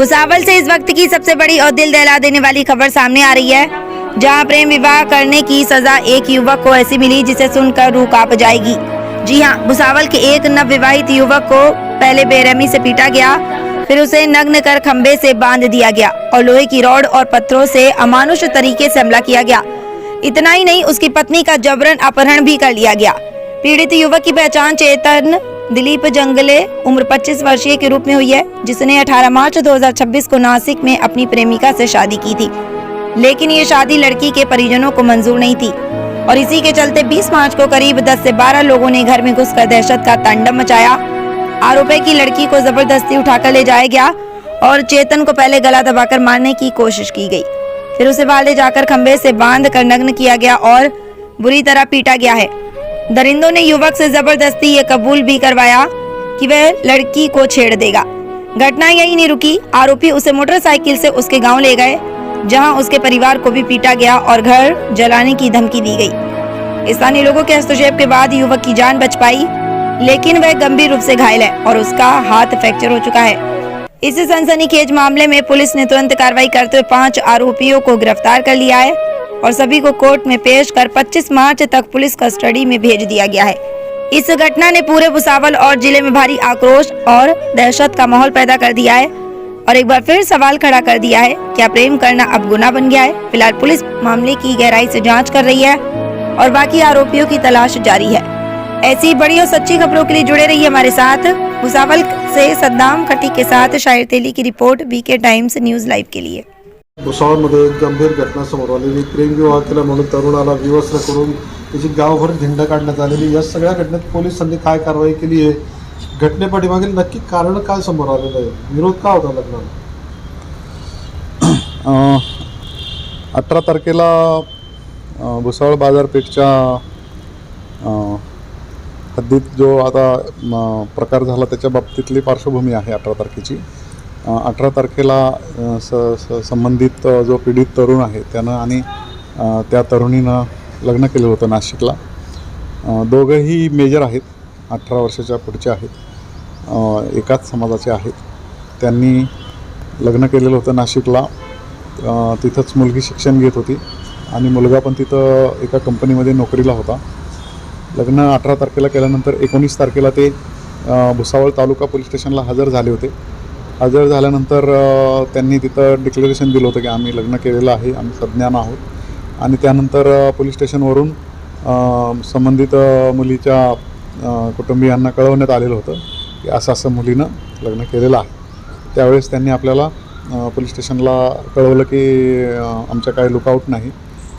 भुसावल से इस वक्त की सबसे बड़ी और दिल दहला देने वाली खबर सामने आ रही है, जहां प्रेम विवाह करने की सजा एक युवक को ऐसी मिली जिसे सुनकर रूह कांप जाएगी। जी हां, भुसावल के एक नवविवाहित युवक को पहले बेरहमी से पीटा गया, फिर उसे नग्न कर खंबे से बांध दिया गया और लोहे की रॉड और पत्थरों से अमानुष तरीके से हमला किया गया। इतना ही नहीं, उसकी पत्नी का जबरन अपहरण भी कर लिया गया। पीड़ित युवक की पहचान चेतन दिलीप जंगले उम्र 25 वर्षीय के रूप में हुई है, जिसने 18 मार्च 2026 को नासिक में अपनी प्रेमिका से शादी की थी, लेकिन ये शादी लड़की के परिजनों को मंजूर नहीं थी और इसी के चलते 20 मार्च को करीब 10 से 12 लोगों ने घर में घुसकर दहशत का तांडव मचाया। आरोप है कि लड़की को जबरदस्ती उठाकर ले जाया गया और चेतन को पहले गला दबाकर मारने की कोशिश की गई, फिर उसे बाहर ले जाकर खंबे से बांध कर नग्न किया गया और बुरी तरह पीटा गया है। दरिंदों ने युवक से जबरदस्ती ये कबूल भी करवाया कि वह लड़की को छेड़ देगा। घटना यही नहीं रुकी, आरोपी उसे मोटरसाइकिल से उसके गांव ले गए, जहां उसके परिवार को भी पीटा गया और घर जलाने की धमकी दी गई। स्थानीय लोगों के हस्तक्षेप के बाद युवक की जान बच पाई, लेकिन वह गंभीर रूप से घायल है और उसका हाथ फ्रैक्चर हो चुका है। इस सनसनीखेज मामले में पुलिस ने तुरंत कार्रवाई करते हुए 5 आरोपियों को गिरफ्तार कर लिया है और सभी को कोर्ट में पेश कर 25 मार्च तक पुलिस कस्टडी में भेज दिया गया है। इस घटना ने पूरे भुसावल और जिले में भारी आक्रोश और दहशत का माहौल पैदा कर दिया है और एक बार फिर सवाल खड़ा कर दिया है, क्या प्रेम करना अब गुनाह बन गया है? फिलहाल पुलिस मामले की गहराई से जांच कर रही है और बाकी आरोपियों की तलाश जारी है। ऐसी बड़ी और सच्ची खबरों के लिए जुड़े रहिए हमारे साथ। भुसावल से सद्दाम खटी के साथ शाहिर तेली की report, BK Times News Live के लिए। भुसावळमध्ये एक गंभीर घटना समोर आलेली, प्रेमविवाह केला म्हणून तरुणाला विवस्त्र करून त्याची गावभर धिंड काढण्यात आलेली। या सगळ्या घटनेत पोलिसांनी काय कारवाई केली आहे, घटनेपाठीमागील नक्की कारण काय समोर आलेलं आहे, विरोध का होता लग्नाला? 18 तारखेला भुसावळ बाजारपेठच्या हद्दीत जो आता प्रकार झाला त्याच्या बाबतीतली पार्श्वभूमी आहे 18 तारखेची। 18 तारखेला संबंधित जो पीडित तरुण आहे त्यानं आणि त्या तरुणीनं लग्न केलं होतं नाशिकला। दोघंही मेजर आहेत, 18 वर्षाच्या पुढचे आहेत, एकाच समाजाचे आहेत। त्यांनी लग्न केलेलं होतं नाशिकला, तिथंच मुलगी शिक्षण घेत होती आणि मुलगा पण तिथं एका कंपनीमध्ये नोकरीला होता। लग्न 18 तारखेला केल्यानंतर 19 तारखेला ते भुसावळ तालुका पोलीस स्टेशनला हजर झाले होते। हजर झाल्यानंतर त्यांनी तिथं डिक्लेरेशन दिलं होतं की आम्ही लग्न केलेलं आहे, आम्ही सज्ञान आहोत। आणि त्यानंतर पोलीस स्टेशनवरून संबंधित मुलीच्या कुटुंबियांना कळवण्यात आलेलं होतं की असं मुलीनं लग्न केलेलं आहे। त्यावेळेस त्यांनी आपल्याला पोलीस स्टेशनला कळवलं की आमच्या काही लुकआउट नाही,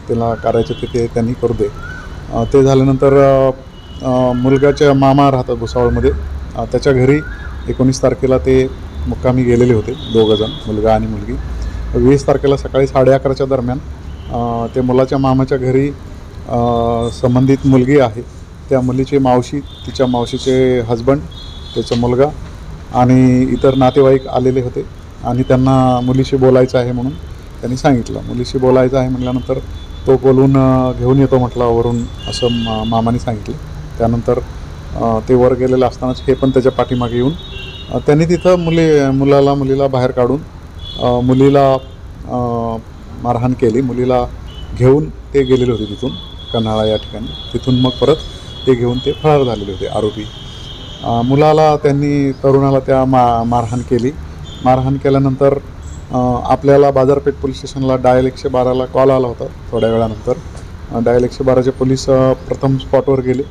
त्याला करायचं ते त्यांनी करू दे। ते झाल्यानंतर मुलगाच्या मामा राहतात भुसावळमध्ये, त्याच्या घरी 19 तारखेला ते मुक्कामी गेलेले होते, दोघंजण, मुलगा आणि मुलगी। 20 तारखेला सकाळी 11:30च्या दरम्यान ते मुलाच्या मामाच्या घरी संबंधित मुलगी आहे त्या मुलीची मावशी, तिच्या मावशीचे हजबंड, त्याचा मुलगा आणि इतर नातेवाईक आलेले होते आणि त्यांना मुलीशी बोलायचं आहे म्हणून त्यांनी सांगितलं। मुलीशी बोलायचं आहे म्हटल्यानंतर तो बोलून घेऊन येतो म्हटला वरून, असं मामाने सांगितलं। त्यानंतर ते वर गेलेलं असतानाच हे पण त्याच्या पाठीमागे येऊन त्यांनी तिथं मुलीला बाहेर काढून मुलीला मारहाण केली। मुलीला घेऊन ते गेलेले होते तिथून कन्हाळा या ठिकाणी, तिथून मग परत ते घेऊन ते फरार झालेले होते आरोपी। मुलाला त्यांनी, तरुणाला त्या मारहाण केली। मारहाण केल्यानंतर आपल्याला बाजारपेठ पोलीस स्टेशनला डायल 112ला कॉल आला होता। थोड्या वेळानंतर डायल 112चे पोलीस प्रथम स्पॉटवर गेले।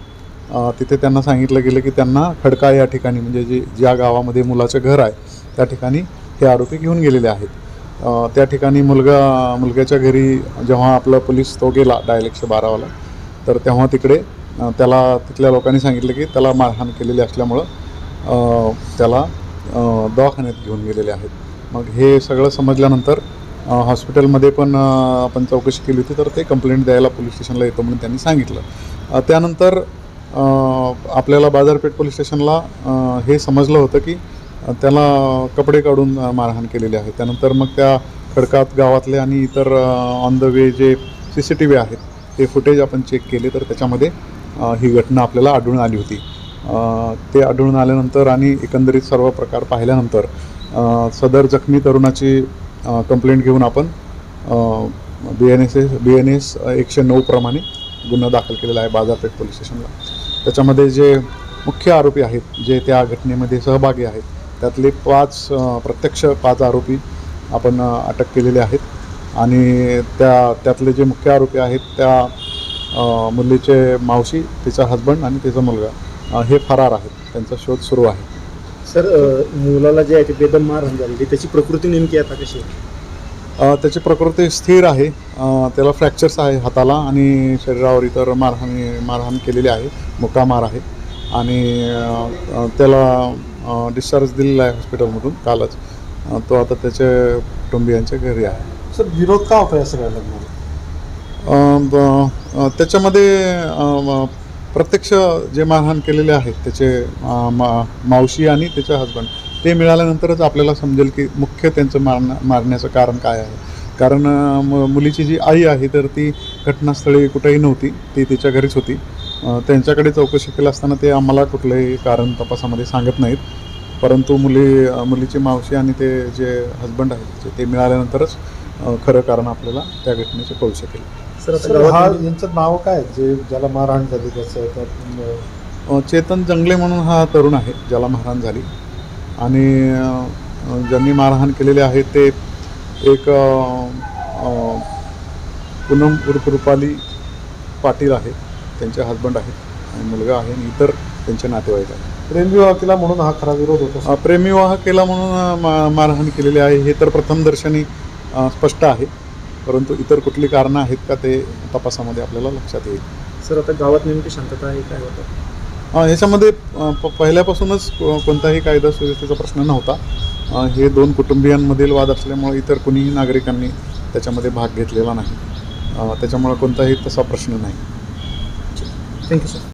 तिथे त्यांना सांगितलं गेलं की त्यांना खडका या ठिकाणी, म्हणजे ज्या गावामध्ये मुलाचं घर आहे त्या ठिकाणी हे आरोपी घेऊन गेलेले आहेत। त्या ठिकाणी मुलग्याच्या घरी जेव्हा आपला पोलीस तो गेला डायल 112वाला, तर तेव्हा तिकडे त्याला तिथल्या लोकांनी सांगितलं की त्याला मारहाण केलेली असल्यामुळं त्याला दवाखान्यात घेऊन गेलेले आहेत। मग हे सगळं समजल्यानंतर हॉस्पिटलमध्ये पण आपण चौकशी केली होती, तर ते कंप्लेंट द्यायला पोलीस स्टेशनला येतो म्हणून त्यांनी सांगितलं। त्यानंतर आपल्याला बाजारपेठ पोलीस स्टेशनला हे समजलं होतं की त्याला कपडे काढून मारहाण केलेली आहे। त्यानंतर मग त्या खडकात गावातले आणि इतर ऑन द वे जे CCTV आहेत ते फुटेज आपण चेक केले, तर त्याच्यामध्ये ही घटना आपल्याला आढळून आली होती। ते आढळून आल्यानंतर आणि एकंदरीत सर्व प्रकार पाहिल्यानंतर सदर जखमी तरुणाची कंप्लेंट घेऊन आपण BNS 109 प्रमाणे गुन्हा दाखल केलेला आहे बाजारपेठ पोलीस स्टेशनला. त्याच्यामध्ये जे मुख्य आरोपी आहेत जे त्या घटनेमध्ये सहभागी आहेत त्यातले प्रत्यक्ष 5 आरोपी आपण अटक केलेले आहेत आणि त्यातले जे मुख्य आरोपी आहेत त्या मुलीचे मावशी, तिचा हजबंड आणि तिचा मुलगा हे फरार आहेत. त्यांचा शोध सुरू आहे. सर, मुलाला जे आहे ते बेदम मारहाण झालेली, त्याची प्रकृती नेमकी आता कशी आहे? त्याची प्रकृती स्थिर आहे. त्याला फ्रॅक्चर्स आहे हाताला आणि शरीरावर इतर मारहाण केलेली आहे. मुक्का मार आहे आणि त्याला डिस्चार्ज दिलेला आहे हॉस्पिटलमधून कालच. तो आता त्याच्या कुटुंबियांच्या घरी आहे. सर, विरोध का होता या सगळ्या लग्नाला? त्याच्यामध्ये प्रत्यक्ष जे मारहाण केलेले आहेत त्याचे मावशी आणि त्याचे हजबंड ते मिळाल्यानंतरच आपल्याला समजेल की मुख्य त्यांचं मारण्याचं कारण काय आहे. कारण मुलीची जी आई आहे तर ती घटनास्थळी कुठेही नव्हती, ती तिच्या घरीच होती. त्यांच्याकडे चौकशी केली असताना ते आम्हाला कुठलंही कारण तपासामध्ये सांगत नाहीत. परंतु मुलीची मावशी आणि ते जे हजबंड आहेत ते मिळाल्यानंतरच खरं कारण आपल्याला त्या घटनेचं कळू शकेल. सर, यांचं नाव काय जे ज्याला मारहाण झाली त्याचं? चेतन जंगले म्हणून हा तरुण आहे ज्याला मारहाण झाली आणि ज्यांनी मारहाण केलेले आहे ते एक पूनम उर्फ रुपाली पाटील आहे, त्यांचे हजबंड आहेत आणि मुलगा आहे आणि इतर त्यांचे नातेवाईक आहेत. प्रेमविवाह केला म्हणून हा खरा विरोध होता? प्रेमविवाह केला म्हणून मारहाण केलेली आहे हे तर प्रथमदर्शनी स्पष्ट आहे. परंतु इतर कुठली कारणं आहेत का ते तपासामध्ये आपल्याला लक्षात येईल. सर, आता गावात नेमकी शांतता आहे, काय होतं? ह्याच्यामध्ये पहिल्यापासूनच कोणताही कायदा सुव्यवस्थेचा प्रश्न नव्हता. हे 2 कुटुंबियांमधील वाद असल्यामुळे इतर कुणीही नागरिकांनी त्याच्यामध्ये भाग घेतलेला नाही. त्याच्यामुळे कोणताही तसा प्रश्न नाही. Thank you sir.